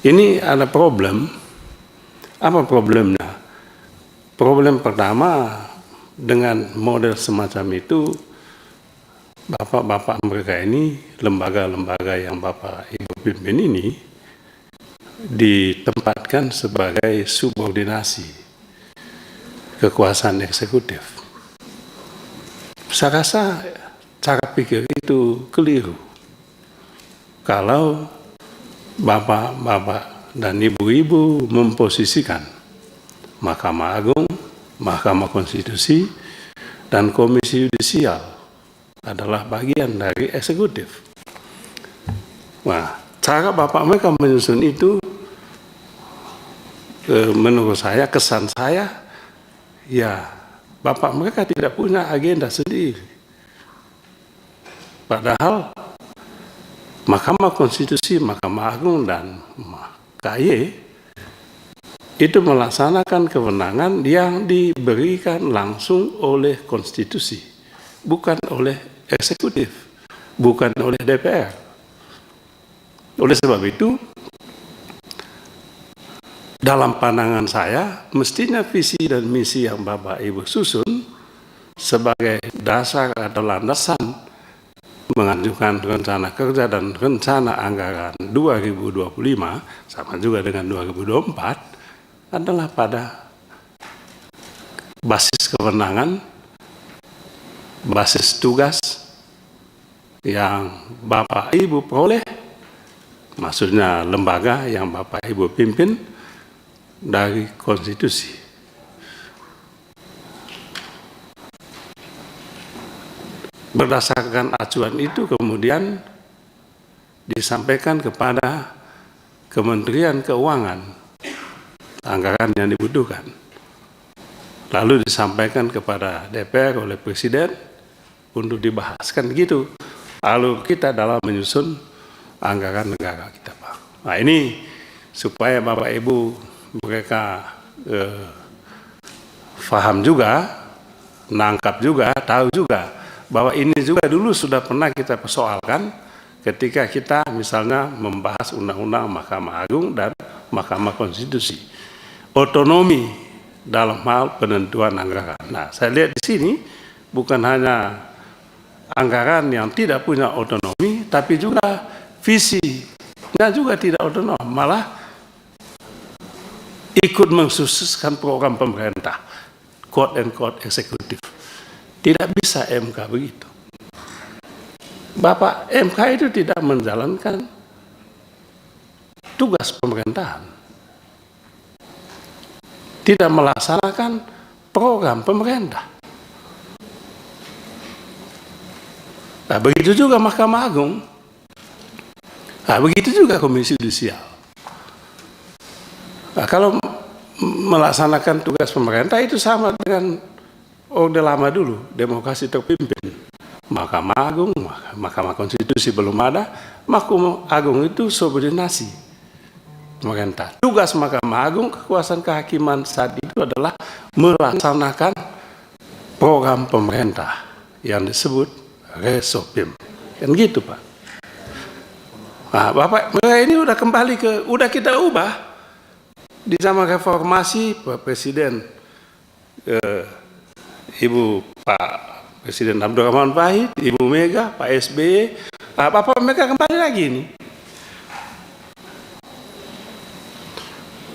Ini ada problem. Apa problemnya? Problem pertama, dengan model semacam itu, bapak-bapak mereka ini, lembaga-lembaga yang Bapak Ibu pimpin ini, ditempatkan sebagai subordinasi kekuasaan eksekutif. Saya rasa cara pikir itu keliru. Kalau bapak-bapak dan ibu-ibu memposisikan Mahkamah Agung, Mahkamah Konstitusi, dan Komisi Yudisial adalah bagian dari eksekutif. Nah, cara bapak mereka menyusun itu, menurut saya, kesan saya, ya bapak mereka tidak punya agenda sendiri. Padahal Mahkamah Konstitusi, Mahkamah Agung, dan KY itu melaksanakan kewenangan yang diberikan langsung oleh konstitusi, bukan oleh eksekutif, bukan oleh DPR. Oleh sebab itu, dalam pandangan saya, mestinya visi dan misi yang Bapak Ibu susun sebagai dasar atau landasan mengajukan rencana kerja dan rencana anggaran 2025, sama juga dengan 2024, adalah pada basis kewenangan, basis tugas yang Bapak Ibu peroleh, maksudnya lembaga yang Bapak Ibu pimpin dari konstitusi. Berdasarkan acuan itu kemudian disampaikan kepada Kementerian Keuangan anggaran yang dibutuhkan, lalu disampaikan kepada DPR oleh Presiden untuk dibahas, kan gitu. Lalu kita dalam menyusun anggaran negara kita, Pak. Nah, ini supaya Bapak Ibu mereka paham juga, nangkap juga, tahu juga bahwa ini juga dulu sudah pernah kita persoalkan ketika kita misalnya membahas Undang-Undang Mahkamah Agung dan Mahkamah Konstitusi. Otonomi dalam hal penentuan anggaran. Nah, saya lihat di sini bukan hanya anggaran yang tidak punya otonomi, tapi juga visinya juga tidak otonom, malah ikut mensukseskan program pemerintah, quote and quote eksekutif. Tidak bisa MK begitu. Bapak MK itu tidak menjalankan tugas pemerintahan, tidak melaksanakan program pemerintah. Nah, begitu juga Mahkamah Agung. Nah, begitu juga Komisi Yudisial. Nah, kalau melaksanakan tugas pemerintah itu sama dengan orde lama dulu, demokrasi terpimpin. Mahkamah Agung, Mahkamah Konstitusi belum ada, Mahkamah Agung itu subordinasi pemerintah. Tugas Mahkamah Agung, kekuasaan kehakiman saat itu adalah melaksanakan program pemerintah yang disebut Resopim. Kan gitu, Pak. Nah, Bapak, mereka ini udah kembali udah kita ubah di zaman reformasi. Pak Presiden, Ibu Pak Presiden Abdurrahman Wahid, Ibu Mega, Pak SBY, Bapak mereka kembali lagi ini.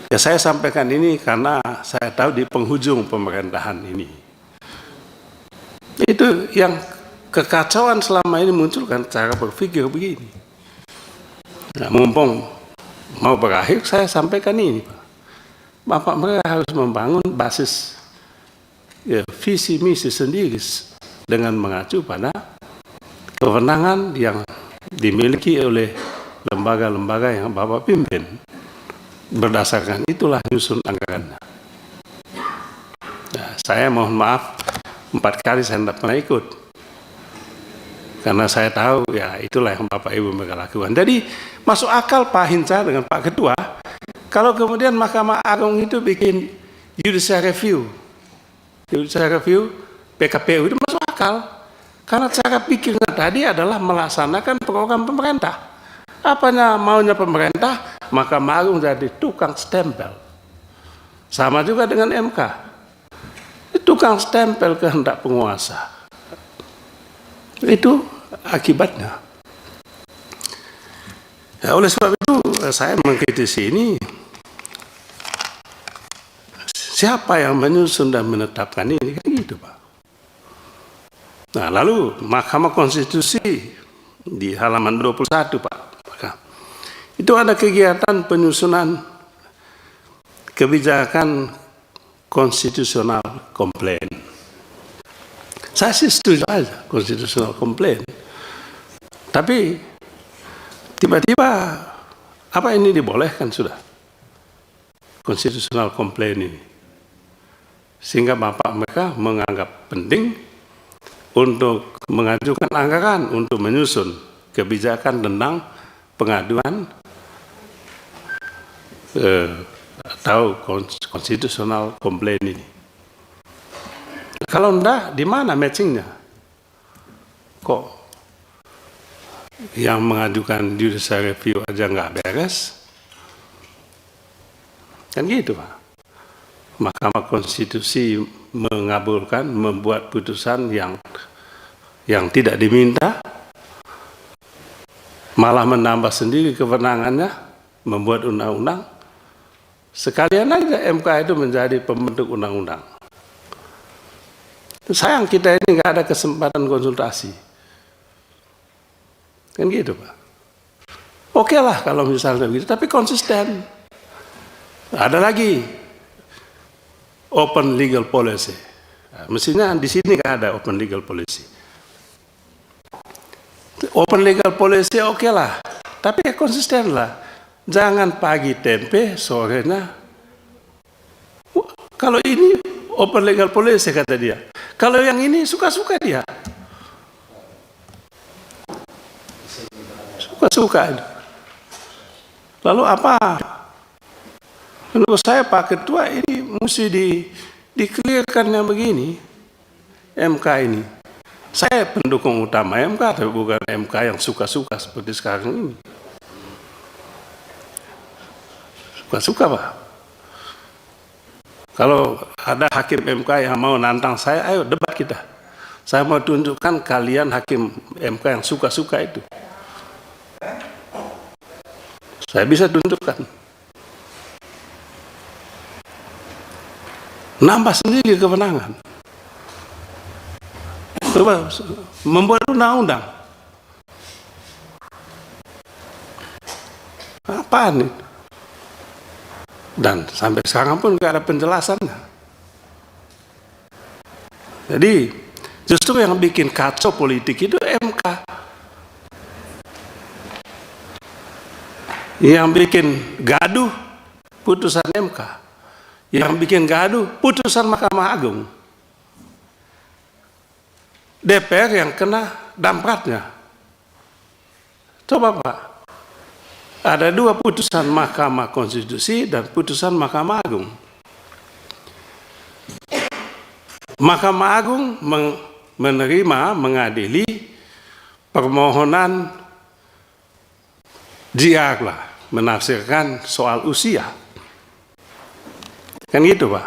Ya, saya sampaikan ini karena saya tahu di penghujung pemerintahan ini. Itu yang kekacauan selama ini muncul kan cara berpikir begini. Nah, mumpung mau berakhir, saya sampaikan ini, Pak. Bapak mereka harus membangun basis visi misi sendiri dengan mengacu pada kewenangan yang dimiliki oleh lembaga-lembaga yang Bapak pimpin. Berdasarkan itulah nyusun anggarannya. Nah, saya mohon maaf 4 kali saya tidak pernah ikut, karena saya tahu ya itulah yang Bapak Ibu mereka lakukan. Jadi masuk akal Pak Hinca dengan Pak Ketua kalau kemudian Mahkamah Agung itu bikin judicial review PKPU, itu masuk akal, karena cara pikirnya tadi adalah melaksanakan program pemerintah. Apanya maunya pemerintah, Mahkamah Agung jadi tukang stempel. Sama juga dengan MK. Tukang stempel kehendak penguasa. Itu akibatnya. Ya, oleh sebab itu saya mengkritisi ini, siapa yang menyusun dan menetapkan ini, kan gitu Pak. Nah, lalu Mahkamah Konstitusi di halaman 21 Pak, itu ada kegiatan penyusunan kebijakan konstitusional komplain. Saya sih setuju aja konstitusional komplain. Tapi tiba-tiba apa ini dibolehkan sudah konstitusional komplain ini, sehingga Bapak mereka menganggap penting untuk mengajukan anggaran untuk menyusun kebijakan tentang pengaduan atau konstitusional komplain ini. Kalau enggak, di mana matchingnya? Kok yang mengajukan judicial review aja nggak beres? Kan gitu Pak. Mahkamah Konstitusi mengabulkan, membuat putusan yang tidak diminta, malah menambah sendiri kewenangannya, membuat undang-undang. Sekalian aja MK itu menjadi pembentuk undang-undang. Sayang kita ini nggak ada kesempatan konsultasi. Kan gitu Pak. Oke lah kalau misalnya begitu, tapi konsisten. Ada lagi open legal policy. Nah, mestinya di sini nggak ada open legal policy. Open legal policy oke lah, tapi ya konsisten lah. Jangan pagi tempe, sorenya. Kalau ini open legal policy kata dia. Kalau yang ini suka-suka dia. Suka-suka. Lalu apa? Menurut saya Pak Ketua ini mesti di-clearkan yang begini, MK ini. Saya pendukung utama MK, tapi bukan MK yang suka-suka seperti sekarang ini. Suka-suka Pak. Kalau ada hakim MK yang mau nantang saya, ayo debat kita. Saya mau tunjukkan kalian hakim MK yang suka-suka itu. Saya bisa tunjukkan. Nambah sendiri kewenangan. Coba membuat undang-undang. Apaan itu? Dan sampai sekarang pun nggak ada penjelasannya. Jadi justru yang bikin kacau politik itu MK. Yang bikin gaduh putusan MK. Yang bikin gaduh putusan Mahkamah Agung. DPR yang kena dampaknya. Coba Pak, ada dua putusan Mahkamah Konstitusi dan putusan Mahkamah Agung. Mahkamah Agung menerima, mengadili permohonan JR lah, menafsirkan soal usia. Kan gitu Pak.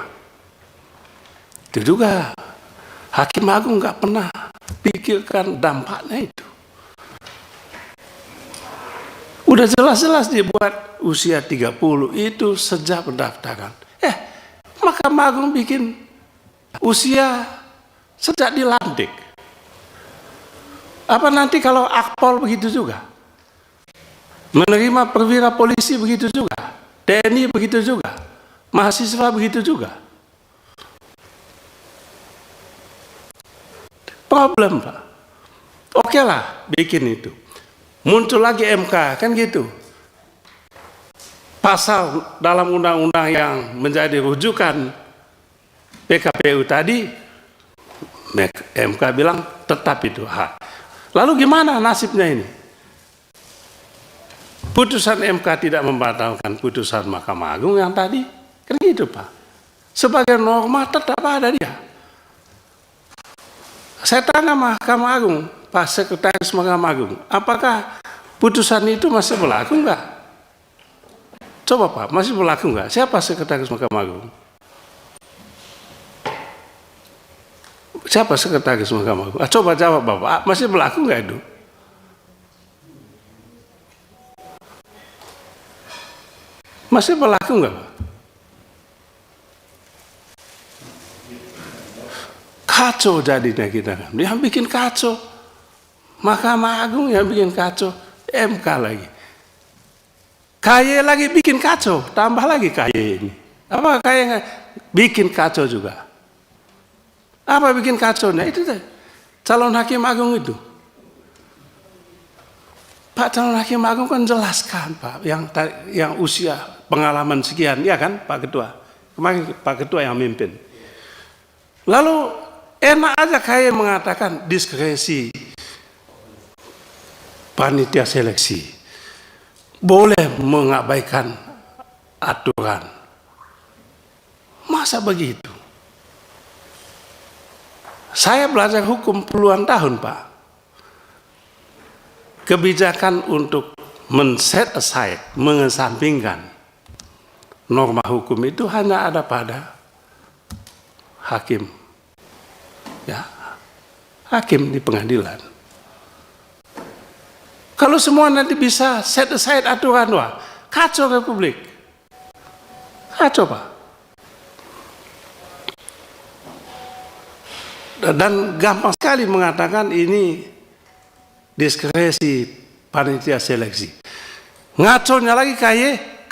Itu juga Hakim Agung nggak pernah pikirkan dampaknya itu. Udah jelas-jelas dibuat usia 30 itu sejak pendaftaran. Mahkamah Agung bikin usia sejak dilantik. Apa nanti kalau Akpol begitu juga? Menerima perwira polisi begitu juga? TNI begitu juga? Mahasiswa begitu juga? Problem Pak. Oke lah bikin itu. Muncul lagi MK, kan gitu. Pasal dalam undang-undang yang menjadi rujukan PKPU tadi, MK bilang tetap itu hak. Lalu gimana nasibnya ini? Putusan MK tidak membatalkan putusan Mahkamah Agung yang tadi. Kan gitu Pak. Sebagai norma tetap ada dia. Saya tanya Mahkamah Agung, Pak Sekretaris Mahkamah Agung, apakah putusan itu masih berlaku enggak? Coba Pak, masih berlaku nggak? Siapa sekretaris Mahkamah Agung? Siapa sekretaris Mahkamah Agung? Coba jawab Bapak, masih berlaku nggak itu? Masih berlaku nggak Pak? Kacau jadinya kita kan. Yang bikin kacau Mahkamah Agung, yang bikin kacau MK lagi. KY lagi bikin kacau, tambah lagi KY ini. Apa KY bikin kacau juga? Apa bikin kacau? Nah itu deh, calon hakim agung itu. Pak calon hakim agung kan jelaskan Pak, yang usia pengalaman sekian, ya kan Pak Ketua? Kemarin Pak Ketua yang mimpin. Lalu enak aja kayak mengatakan diskresi panitia seleksi, boleh mengabaikan aturan. Masa begitu? Saya belajar hukum puluhan tahun Pak. Kebijakan untuk men-set aside, mengesampingkan norma hukum itu hanya ada pada hakim, ya, hakim di pengadilan. Kalau semua nanti bisa set aside aturan, wah, kacau Republik, kacau Pak. Dan gampang sekali mengatakan ini diskresi panitia seleksi. Ngaconya lagi kayak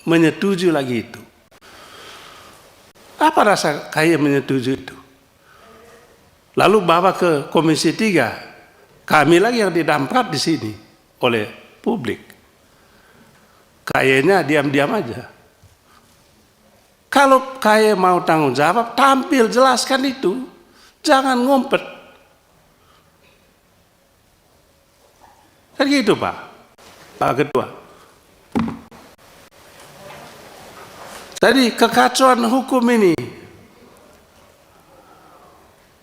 menyetujui lagi itu. Apa rasa kayak menyetujui itu? Lalu bawa ke Komisi 3, kami lagi yang didamprat di sini oleh publik. Kayaknya diam-diam aja. Kalau kayak mau tanggung jawab, tampil jelaskan itu, jangan ngumpet. Kan gitu Pak Ketua. Tadi kekacauan hukum ini,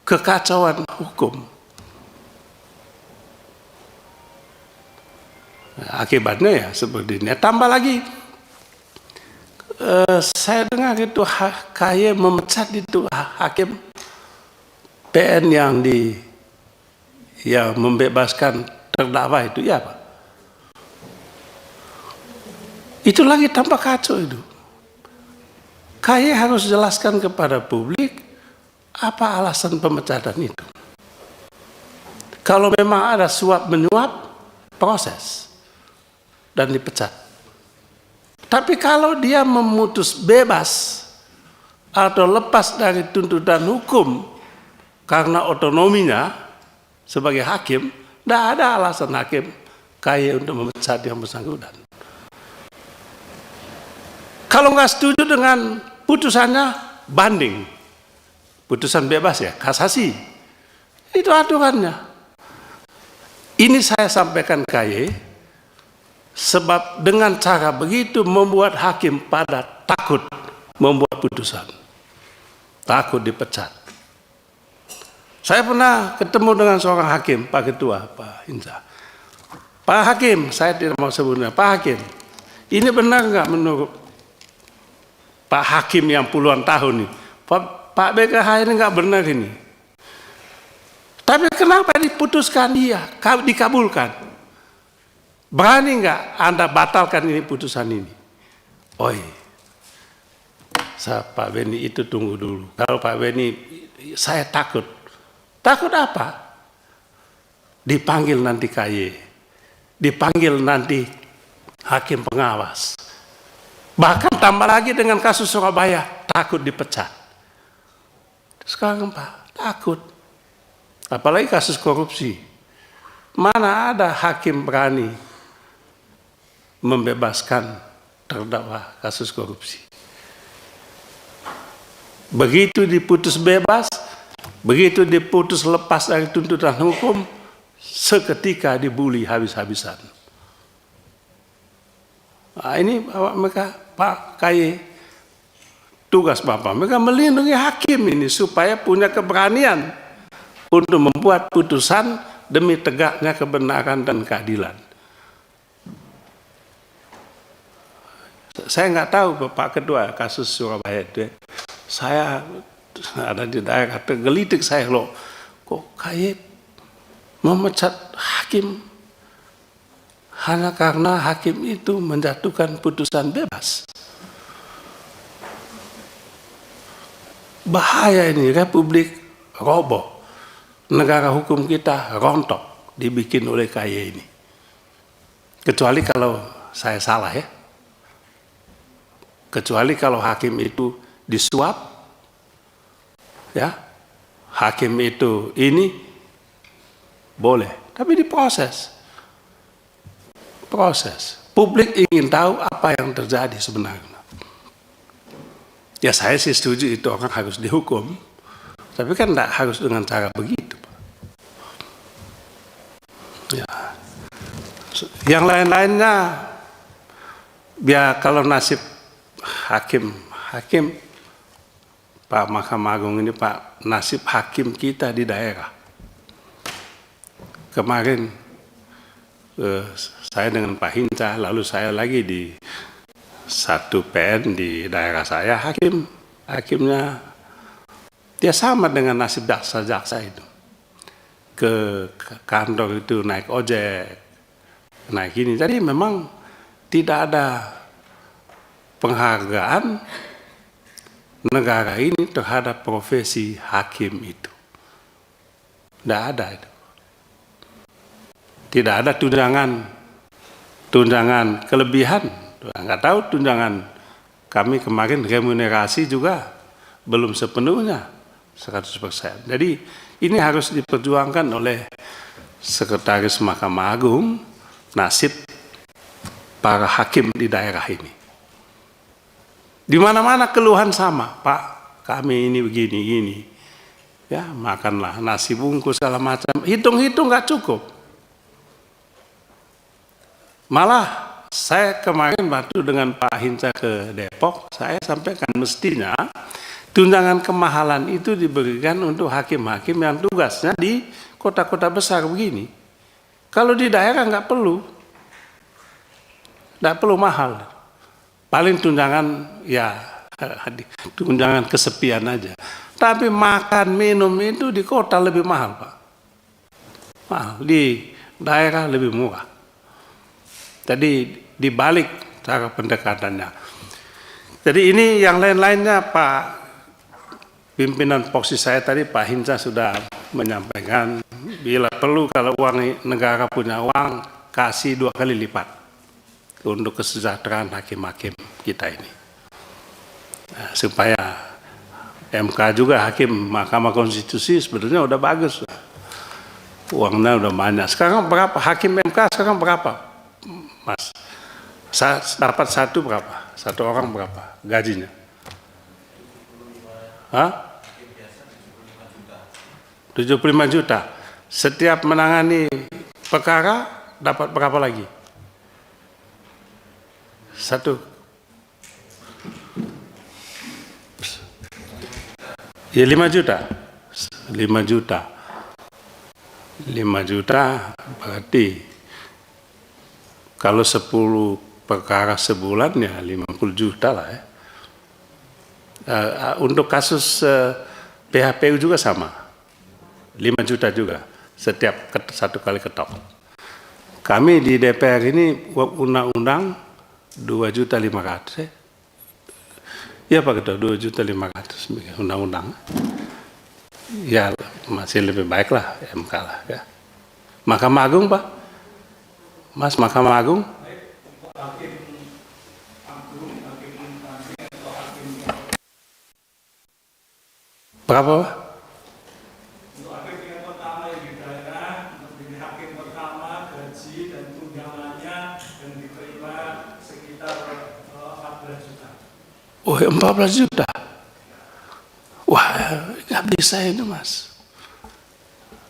kekacauan hukum, akibatnya ya seperti ini. Tambah lagi, saya dengar itu kayak memecat itu hakim PN yang membebaskan terdakwa itu, ya Pak. Itu lagi tambah kacau itu. Kayak harus jelaskan kepada publik apa alasan pemecatan itu. Kalau memang ada suap menyuap, proses dan dipecat. Tapi kalau dia memutus bebas atau lepas dari tuntutan hukum karena otonominya sebagai hakim, tidak ada alasan hakim kayak untuk memecat yang bersangkutan. Kalau nggak setuju dengan putusannya, banding. Putusan bebas ya, kasasi. Itu aturannya. Ini saya sampaikan KY, sebab dengan cara begitu membuat hakim pada takut membuat putusan. Takut dipecat. Saya pernah ketemu dengan seorang hakim, Pak Ketua, Pak Hinza. Pak Hakim, saya tidak mau sebutnya, Pak Hakim, ini benar nggak menurut Pak Hakim yang puluhan tahun nih, Pak BKH ini nggak benar ini. Tapi kenapa diputuskan dia, dikabulkan? Berani nggak Anda batalkan ini putusan ini? Oi, Pak Beni itu tunggu dulu. Kalau Pak Beni, saya takut. Takut apa? Dipanggil nanti KY, dipanggil nanti hakim pengawas. Bahkan tambah lagi dengan kasus Surabaya, takut dipecat. Sekarang Pak, takut. Apalagi kasus korupsi. Mana ada hakim berani membebaskan terdakwa kasus korupsi. Begitu diputus bebas, begitu diputus lepas dari tuntutan hukum, seketika dibully habis-habisan. Nah, ini mereka Pak KY, tugas Bapak, mereka melindungi hakim ini supaya punya keberanian untuk membuat putusan demi tegaknya kebenaran dan keadilan. saya nggak tahu Pak Ketua kasus Surabaya itu. Saya ada di daerah tergelitik saya loh. Kok kayak memecat hakim hanya karena hakim itu menjatuhkan putusan bebas. Bahaya ini, Republik roboh. Negara hukum kita rontok, dibikin oleh KY ini. Kecuali kalau saya salah ya. Kecuali kalau hakim itu disuap, ya, hakim itu ini boleh, tapi diproses. Proses. Publik ingin tahu apa yang terjadi sebenarnya. Ya saya sih setuju itu orang harus dihukum, tapi kan tidak harus dengan cara begitu. Ya. Yang lain-lainnya, biar kalau nasib hakim Pak Mahkamah Agung ini, Pak, nasib hakim kita di daerah. Kemarin saya dengan Pak Hinca, lalu saya lagi di satu PN di daerah saya, hakimnya dia sama dengan nasib jaksa-jaksa itu. Ke kantor itu naik ojek, naik ini. Jadi memang tidak ada penghargaan negara ini terhadap profesi hakim itu. Tidak ada itu. Tidak ada tunjangan kelebihan. Nggak tahu tunjangan kami kemarin remunerasi juga belum sepenuhnya 100%. Jadi ini harus diperjuangkan oleh Sekretaris Mahkamah Agung, nasib para hakim di daerah ini. Di mana-mana keluhan sama, Pak, kami ini begini, ya makanlah nasi bungkus segala macam, hitung-hitung nggak cukup. Malah saya kemarin bantu dengan Pak Hinca ke Depok, saya sampaikan mestinya tunjangan kemahalan itu diberikan untuk hakim-hakim yang tugasnya di kota-kota besar begini. Kalau di daerah nggak perlu mahal. Paling tunjangan ya tunjangan kesepian aja. Tapi makan minum itu di kota lebih mahal, Pak. Mahal, di daerah lebih murah. Jadi dibalik cara pendekatannya. Jadi ini yang lain-lainnya Pak pimpinan Poksi saya tadi, Pak Hinca sudah menyampaikan, bila perlu kalau uang negara punya uang, kasih 2 kali lipat untuk kesejahteraan hakim-hakim kita ini. Nah, supaya MK juga, hakim Mahkamah Konstitusi sebenarnya udah bagus. Uangnya udah banyak. Sekarang berapa? Hakim MK sekarang berapa, Mas? Saya dapat satu berapa? Satu orang berapa gajinya? Hah? 75 juta. Setiap menangani perkara dapat berapa lagi? Satu. Ya 5 juta. 5 juta. 5 juta berarti kalau 10 perkara sebulan ya 50 juta lah ya. Untuk kasus PHPU juga sama. 5 juta juga setiap satu kali ketok. Kami di DPR ini undang-undang 2.500.000. Ya Pak Ketua, 2.500.000 undang-undang. Ya masih lebih baik lah MK lah ya. Mahkamah Agung Pak, Mas, Mahkamah Agung. Berapa Pak? Oh 14 juta. Wah nggak bisa itu Mas.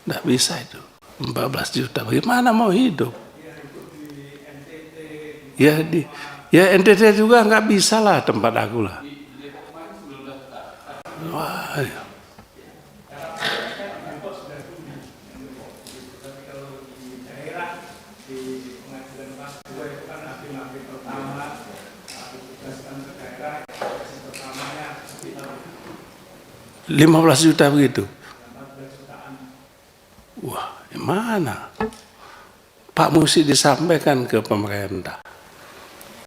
Nggak bisa itu. 14 juta. Bagaimana mau hidup? Ya NTT juga nggak bisa lah tempat aku lah. Wah. Ya. 15 juta begitu. Wah, mana? Pak, mesti disampaikan ke pemerintah,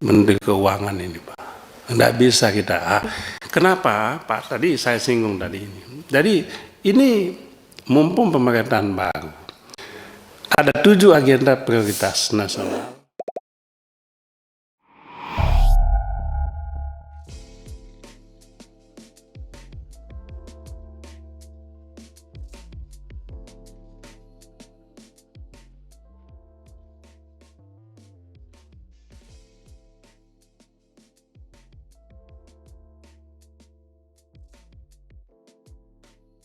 Menteri Keuangan ini, Pak. Tidak bisa kita. Kenapa, Pak? Tadi saya singgung tadi ini. Jadi ini mumpung pemerintahan baru, ada 7 agenda prioritas nasional.